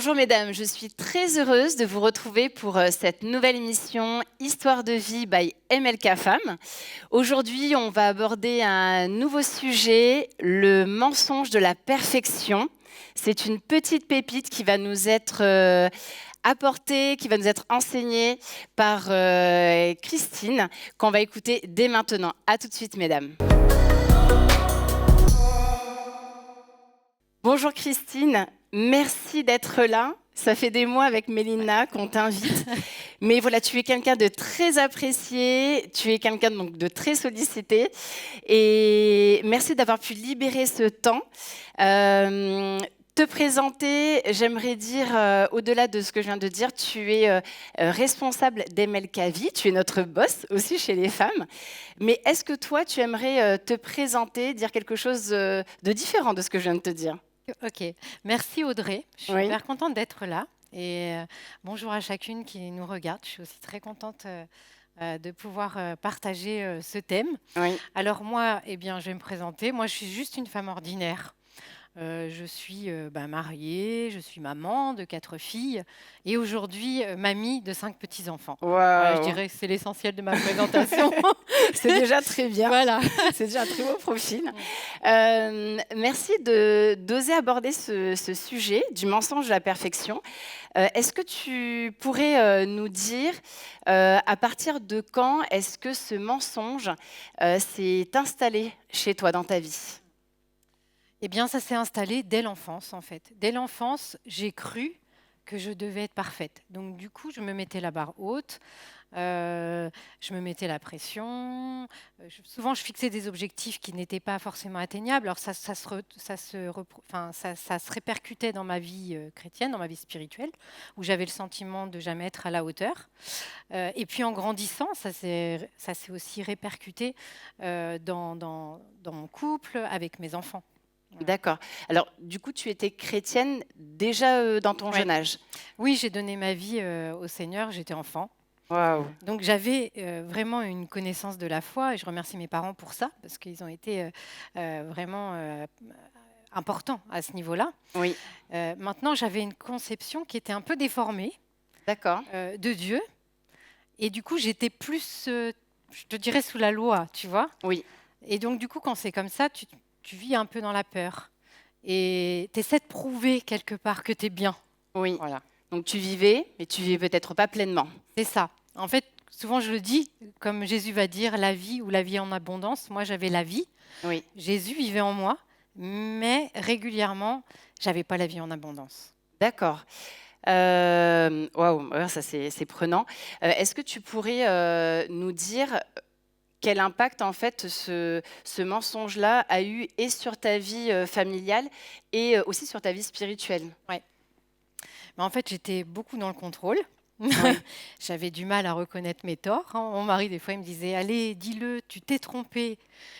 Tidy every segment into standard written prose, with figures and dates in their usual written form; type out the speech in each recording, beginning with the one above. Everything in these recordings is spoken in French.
Bonjour mesdames, je suis très heureuse de vous retrouver pour cette nouvelle émission Histoire de vie by MLK Femmes. Aujourd'hui, on va aborder un nouveau sujet, le mensonge de la perfection. C'est une petite pépite qui va nous être apportée, qui va nous être enseignée par Christine, qu'on va écouter dès maintenant. À tout de suite mesdames. Bonjour Christine, merci d'être là. Ça fait des mois avec Mélina qu'on t'invite. Mais voilà, tu es quelqu'un de très apprécié, tu es quelqu'un donc de très sollicité. Et merci d'avoir pu libérer ce temps. Te présenter, j'aimerais dire, au-delà de ce que je viens de dire, tu es responsable d'MLK Vie, tu es notre boss aussi chez les femmes. Mais est-ce que toi, tu aimerais te présenter, dire quelque chose de différent de ce que je viens de te dire ? Ok, merci Audrey. Je suis Oui. super contente d'être là. Et bonjour à chacune qui nous regarde. Je suis aussi très contente de pouvoir partager ce thème. Oui. Alors moi, je vais me présenter. Moi, je suis juste une femme ordinaire. Je suis mariée, je suis maman de 4 filles et aujourd'hui mamie de 5 petits-enfants. Voilà, je Waouh. dirais que c'est l'essentiel de ma présentation. C'est déjà très bien. Voilà. C'est déjà un très beau profil. Merci d'oser aborder ce sujet du mensonge de la perfection. Est-ce que tu pourrais nous dire à partir de quand est-ce que ce mensonge s'est installé chez toi dans ta vie ? Eh bien, ça s'est installé dès l'enfance, en fait. Dès l'enfance, j'ai cru que je devais être parfaite. Donc, du coup, je me mettais la barre haute, je me mettais la pression. Souvent, je fixais des objectifs qui n'étaient pas forcément atteignables. Alors, ça se répercutait dans ma vie chrétienne, dans ma vie spirituelle, où j'avais le sentiment de jamais être à la hauteur. Et puis, en grandissant, ça s'est aussi répercuté dans mon couple, avec mes enfants. D'accord. Alors, du coup, tu étais chrétienne déjà dans ton Ouais. jeune âge. Oui, j'ai donné ma vie au Seigneur, j'étais enfant. Waouh. Donc j'avais vraiment une connaissance de la foi et je remercie mes parents pour ça, parce qu'ils ont été vraiment importants à ce niveau-là. Oui. Maintenant, j'avais une conception qui était un peu déformée D'accord. de Dieu. Et du coup, j'étais plus, je te dirais, sous la loi, tu vois. Oui. Et donc, du coup, quand c'est comme ça, tu vis un peu dans la peur. Et tu essaies de prouver quelque part que tu es bien. Oui. Voilà. Donc, tu vivais, mais tu vivais peut-être pas pleinement. C'est ça. En fait, souvent je le dis, comme Jésus va dire, la vie ou la vie en abondance. Moi, j'avais la vie. Oui. Jésus vivait en moi, mais régulièrement, j'avais pas la vie en abondance. D'accord. Waouh, ouais, ça c'est prenant. Est-ce que tu pourrais nous dire quel impact en fait ce mensonge-là a eu et sur ta vie familiale et aussi sur ta vie spirituelle ? Mais en fait, j'étais beaucoup dans le contrôle. J'avais du mal à reconnaître mes torts. Mon mari, des fois, il me disait « Allez, dis-le, tu t'es trompée. »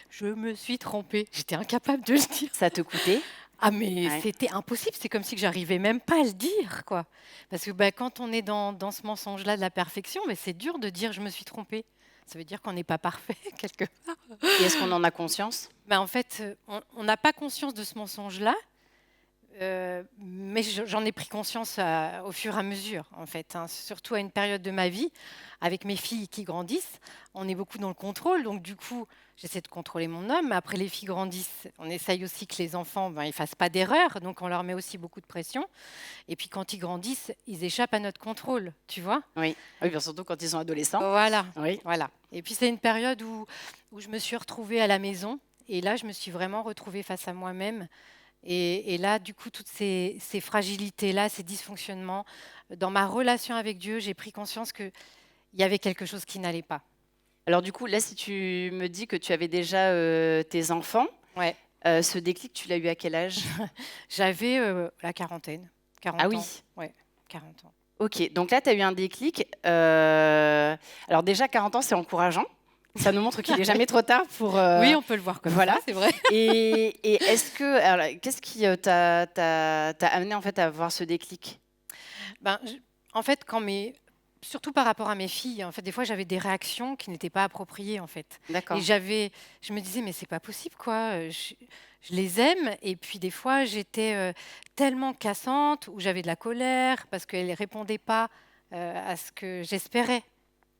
Je me suis trompée. J'étais incapable de le dire. Ça te coûtait ? Ah mais Ouais. c'était impossible, c'est comme si que j'arrivais même pas à le dire, quoi. Parce que quand on est dans ce mensonge-là de la perfection, mais c'est dur de dire je me suis trompée. Ça veut dire qu'on n'est pas parfait quelque part. Et est-ce qu'on en a conscience ? En fait, on n'a pas conscience de ce mensonge-là, mais j'en ai pris conscience au fur et à mesure, en fait. Surtout à une période de ma vie, avec mes filles qui grandissent, on est beaucoup dans le contrôle, donc du coup, j'essaie de contrôler mon homme, mais après les filles grandissent, on essaye aussi que les enfants ils fassent pas d'erreurs, donc on leur met aussi beaucoup de pression. Et puis quand ils grandissent, ils échappent à notre contrôle, tu vois. Oui. Oui, bien surtout quand ils sont adolescents. Voilà, Oui. voilà. Et puis c'est une période où je me suis retrouvée à la maison, et là, je me suis vraiment retrouvée face à moi-même. Et là, du coup, toutes ces fragilités-là, ces dysfonctionnements, dans ma relation avec Dieu, j'ai pris conscience qu'il y avait quelque chose qui n'allait pas. Alors du coup, là, si tu me dis que tu avais déjà tes enfants, Ouais. ce déclic, tu l'as eu à quel âge ? J'avais la quarantaine, 40 Ah oui. ans. Ouais, 40 ans. Ok, donc là, tu as eu un déclic. Alors déjà, 40 ans, c'est encourageant. Ça nous montre qu'il n'est jamais trop tard pour... Oui, on peut le voir comme voilà. ça, c'est vrai. Et est-ce que... Alors, qu'est-ce qui t'a amené en fait à avoir ce déclic ? En fait, surtout par rapport à mes filles, en fait, des fois, j'avais des réactions qui n'étaient pas appropriées, en fait. D'accord. Et je me disais, mais c'est pas possible, quoi. je les aime. Et puis des fois, j'étais tellement cassante, ou j'avais de la colère, parce qu'elles ne répondaient pas à ce que j'espérais.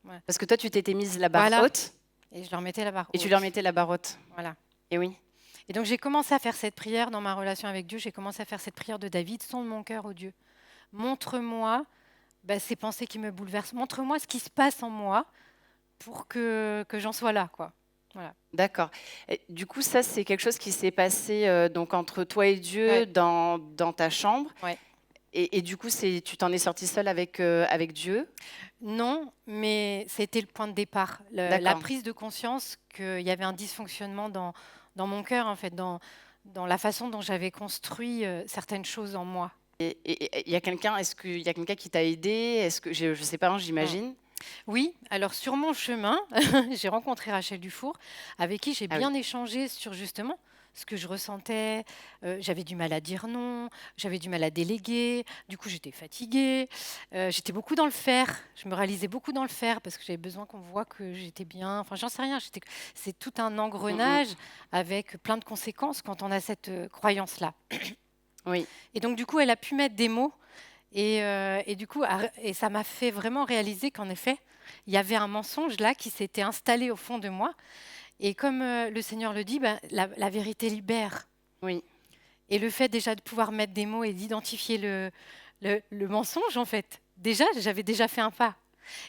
Ouais. Parce que toi, tu t'étais mise la barre Voilà. haute. Et je leur mettais la barre Et haute. tu leur mettais la barre haute. Voilà. Et oui. Et donc j'ai commencé à faire cette prière dans ma relation avec Dieu. J'ai commencé à faire cette prière de David: sonde mon cœur, ô Dieu. Montre-moi ces pensées qui me bouleversent. Montre-moi ce qui se passe en moi pour que j'en sois là, quoi. Voilà. D'accord. Et du coup, ça, c'est quelque chose qui s'est passé donc entre toi et Dieu Ouais. dans ta chambre. Ouais. Et du coup, tu t'en es sortie seule avec Dieu? Non, mais c'était le point de départ. La D'accord. prise de conscience qu'il y avait un dysfonctionnement dans mon cœur, en fait, dans la façon dont j'avais construit certaines choses en moi. Et il y a quelqu'un, est-ce qu'il y a quelqu'un qui t'a aidé? Est-ce que je sais pas, hein, j'imagine. Oui, alors sur mon chemin, j'ai rencontré Rachel Dufour, avec qui j'ai Ah bien échangé sur justement ce que je ressentais. J'avais du mal à dire non, j'avais du mal à déléguer, du coup j'étais fatiguée, j'étais beaucoup dans le faire, je me réalisais beaucoup dans le faire parce que j'avais besoin qu'on voit que j'étais bien, enfin j'en sais rien, c'est tout un engrenage avec plein de conséquences quand on a cette croyance-là. Oui. Et donc du coup elle a pu mettre des mots. Et du coup, et ça m'a fait vraiment réaliser qu'en effet, il y avait un mensonge là qui s'était installé au fond de moi. Et comme le Seigneur le dit, la vérité libère. Oui. Et le fait déjà de pouvoir mettre des mots et d'identifier le mensonge, en fait, déjà, j'avais déjà fait un pas.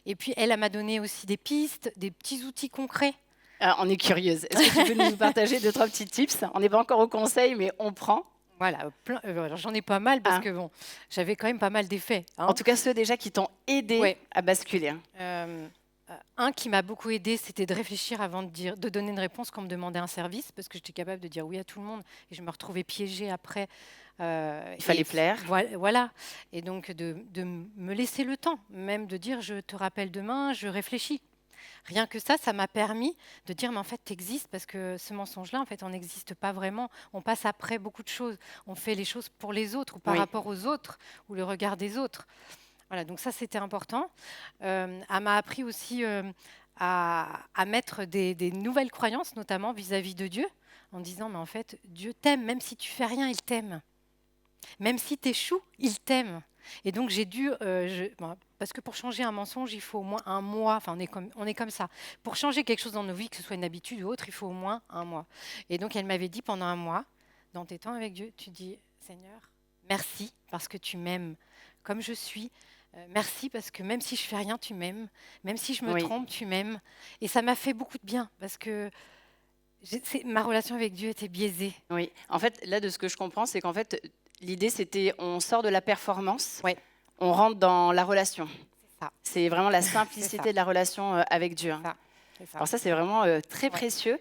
Et puis, elle m'a donné aussi des pistes, des petits outils concrets. Alors, on est curieuse. Est-ce que tu peux nous partager 2-3 petits tips? On n'est pas encore au conseil, mais on prend. Voilà, alors j'en ai pas mal parce Ah. que bon, j'avais quand même pas mal d'effets. En tout cas, ceux déjà qui t'ont aidé Ouais. à basculer. Un qui m'a beaucoup aidé, c'était de réfléchir avant de donner une réponse quand on me demandait un service, parce que j'étais capable de dire oui à tout le monde et je me retrouvais piégée après. Il fallait plaire. Voilà. Et donc de me laisser le temps, même de dire je te rappelle demain, je réfléchis. Rien que ça m'a permis de dire mais en fait tu existes, parce que ce mensonge-là, en fait, on n'existe pas vraiment. On passe après beaucoup de choses. On fait les choses pour les autres ou par Oui. rapport aux autres ou le regard des autres. Voilà, donc ça c'était important. Elle m'a appris aussi à mettre des nouvelles croyances, notamment vis-à-vis de Dieu, en disant mais en fait Dieu t'aime, même si tu fais rien, il t'aime. Même si tu échoues, il t'aime. Et donc j'ai dû, parce que pour changer un mensonge, il faut au moins un mois, enfin on est comme ça. Pour changer quelque chose dans nos vies, que ce soit une habitude ou autre, il faut au moins un mois. Et donc elle m'avait dit pendant un mois, dans tes temps avec Dieu, tu dis Seigneur, merci parce que tu m'aimes comme je suis. Merci parce que même si je fais rien, tu m'aimes. Même si je me trompe, tu m'aimes. Et ça m'a fait beaucoup de bien parce que ma relation avec Dieu était biaisée. Oui. En fait, là, de ce que je comprends, c'est qu'en fait, l'idée, c'était on sort de la performance, on rentre dans la relation. C'est vraiment la simplicité de la relation avec Dieu. Alors ça, c'est vraiment très précieux.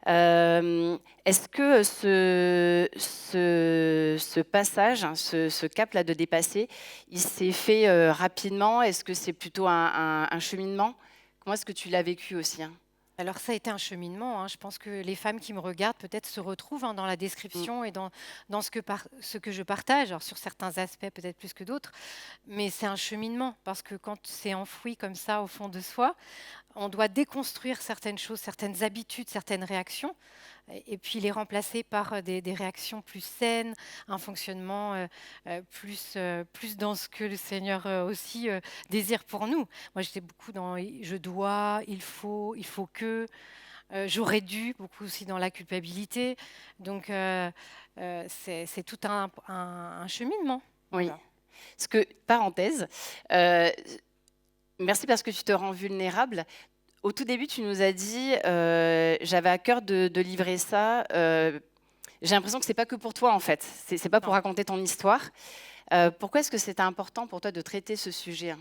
Est-ce que ce passage, ce cap-là de dépasser, il s'est fait rapidement? Est-ce que c'est plutôt un cheminement? Comment est-ce que tu l'as vécu aussi? Alors ça a été un cheminement. Je pense que les femmes qui me regardent peut-être se retrouvent dans la description et dans ce que je partage. Alors sur certains aspects peut-être plus que d'autres, mais c'est un cheminement parce que quand c'est enfoui comme ça au fond de soi, on doit déconstruire certaines choses, certaines habitudes, certaines réactions, et puis les remplacer par des réactions plus saines, un fonctionnement plus dans ce que le Seigneur aussi désire pour nous. Moi, j'étais beaucoup dans je dois, il faut que, j'aurais dû, beaucoup aussi dans la culpabilité. Donc, c'est tout un cheminement. Oui. Voilà. Parce que, parenthèse, merci parce que tu te rends vulnérable. Au tout début, tu nous as dit, j'avais à cœur de livrer ça. J'ai l'impression que c'est pas que pour toi, en fait. C'est pas pour raconter ton histoire. Pourquoi est-ce que c'était important pour toi de traiter ce sujet?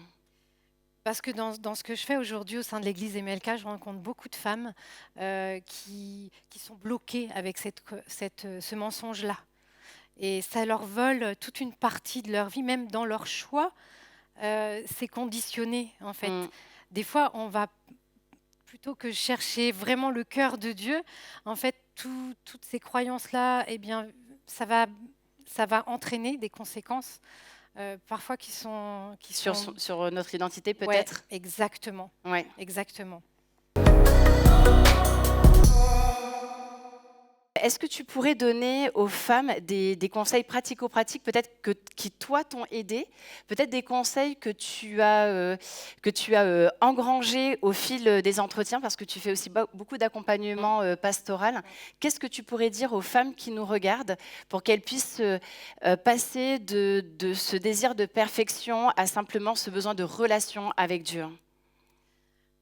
Parce que dans ce que je fais aujourd'hui au sein de l'église MLK, je rencontre beaucoup de femmes qui sont bloquées avec ce mensonge-là. Et ça leur vole toute une partie de leur vie, même dans leur choix, c'est conditionné, en fait. Des fois, on va, plutôt que chercher vraiment le cœur de Dieu, en fait, toutes ces croyances-là, eh bien, ça va entraîner des conséquences, parfois qui sont sur notre identité, peut-être. Ouais, exactement. Ouais. Exactement. est-ce que tu pourrais donner aux femmes des conseils pratico-pratiques, peut-être qui, toi, t'ont aidé, peut-être des conseils que tu as engrangés au fil des entretiens, parce que tu fais aussi beaucoup d'accompagnement pastoral. Qu'est-ce que tu pourrais dire aux femmes qui nous regardent pour qu'elles puissent passer de ce désir de perfection à simplement ce besoin de relation avec Dieu?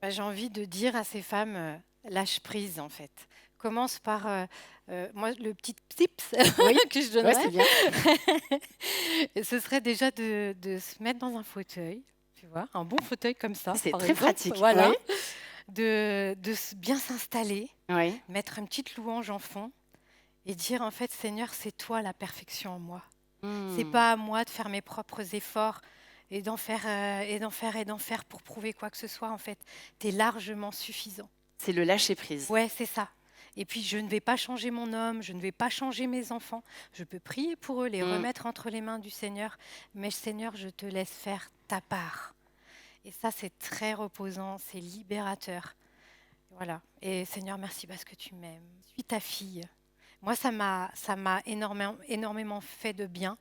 J'ai envie de dire à ces femmes, lâche prise en fait. Commence par, moi le petit tips Oui, que je ouais, donnerais, c'est bien. ce serait déjà de se mettre dans un fauteuil, tu vois? Un bon fauteuil comme ça, C'est par très exemple, pratique. voilà. Oui, Bien s'installer, oui. mettre une petite louange en fond et dire en fait: «Seigneur, c'est toi la perfection en moi. C'est Hmm. pas à moi de faire mes propres efforts et d'en faire, et d'en faire pour prouver quoi que ce soit en fait. Tu es largement suffisant». C'est le lâcher prise. Ouais, c'est ça. Et puis je ne vais pas changer mon homme, je ne vais pas changer mes enfants. Je peux prier pour eux, les Hmm. remettre entre les mains du Seigneur, mais Seigneur, je te laisse faire ta part. Et ça, c'est très reposant, c'est libérateur. Voilà. Et Seigneur, merci parce que tu m'aimes. Je suis ta fille. Moi, ça m'a énormément fait de bien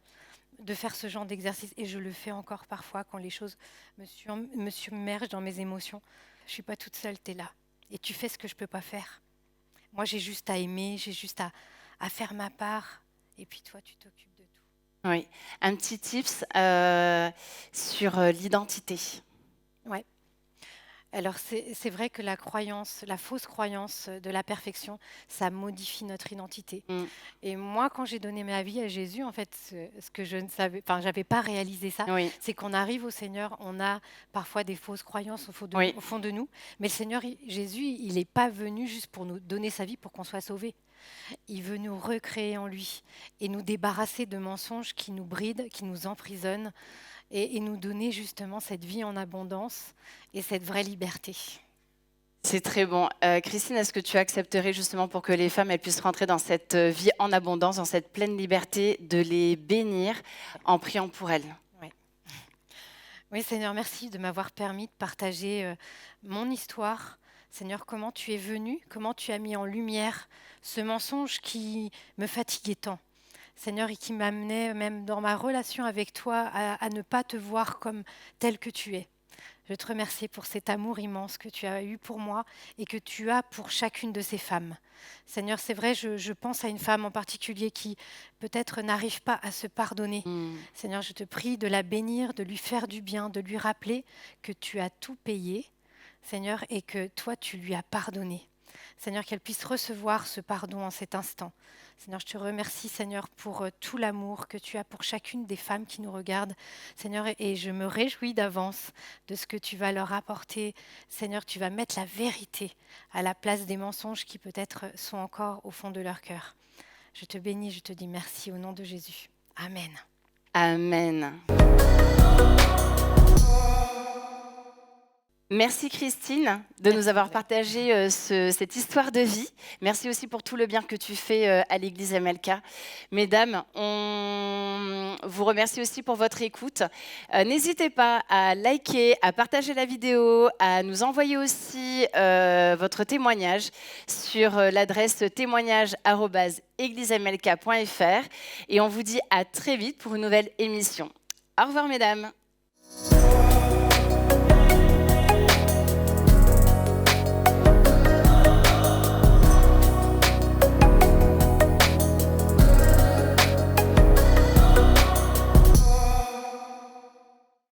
de faire ce genre d'exercice. Et je le fais encore parfois quand les choses me submergent dans mes émotions. Je ne suis pas toute seule, tu es là. Et tu fais ce que je ne peux pas faire. Moi, j'ai juste à aimer, j'ai juste à faire ma part. Et puis toi, tu t'occupes de tout. Oui. Un petit tips sur l'identité. Ouais. Alors, c'est vrai que la fausse croyance de la perfection, ça modifie notre identité. Hmm. Et moi, quand j'ai donné ma vie à Jésus, en fait, ce que je ne savais, enfin, j'avais pas réalisé ça, Oui, c'est qu'on arrive au Seigneur, on a parfois des fausses croyances oui. au fond de nous, mais le Seigneur, Jésus, il n'est pas venu juste pour nous donner sa vie pour qu'on soit sauvés. Il veut nous recréer en lui et nous débarrasser de mensonges qui nous brident, qui nous emprisonnent et nous donner justement cette vie en abondance et cette vraie liberté. C'est très bon. Christine, est-ce que tu accepterais justement pour que les femmes elles puissent rentrer dans cette vie en abondance, dans cette pleine liberté, de les bénir en priant pour elles? Ouais. Oui, Seigneur, merci de m'avoir permis de partager mon histoire. Seigneur, comment tu es venu, comment tu as mis en lumière ce mensonge qui me fatiguait tant. Seigneur, et qui m'amenait même dans ma relation avec toi à ne pas te voir comme tel que tu es. Je te remercie pour cet amour immense que tu as eu pour moi et que tu as pour chacune de ces femmes. Seigneur, c'est vrai, je pense à une femme en particulier qui peut-être n'arrive pas à se pardonner. Hmm. Seigneur, je te prie de la bénir, de lui faire du bien, de lui rappeler que tu as tout payé, Seigneur, et que toi, tu lui as pardonné. Seigneur, qu'elle puisse recevoir ce pardon en cet instant. Seigneur, je te remercie, Seigneur, pour tout l'amour que tu as pour chacune des femmes qui nous regardent. Seigneur, et je me réjouis d'avance de ce que tu vas leur apporter. Seigneur, tu vas mettre la vérité à la place des mensonges qui peut-être sont encore au fond de leur cœur. Je te bénis, je te dis merci au nom de Jésus. Amen. Amen. Merci Christine de nous avoir partagé cette histoire de vie. Merci aussi pour tout le bien que tu fais à l'église MLK. Mesdames, on vous remercie aussi pour votre écoute. N'hésitez pas à liker, à partager la vidéo, à nous envoyer aussi votre témoignage sur l'adresse témoignage@églisemlk.fr. Et on vous dit à très vite pour une nouvelle émission. Au revoir mesdames.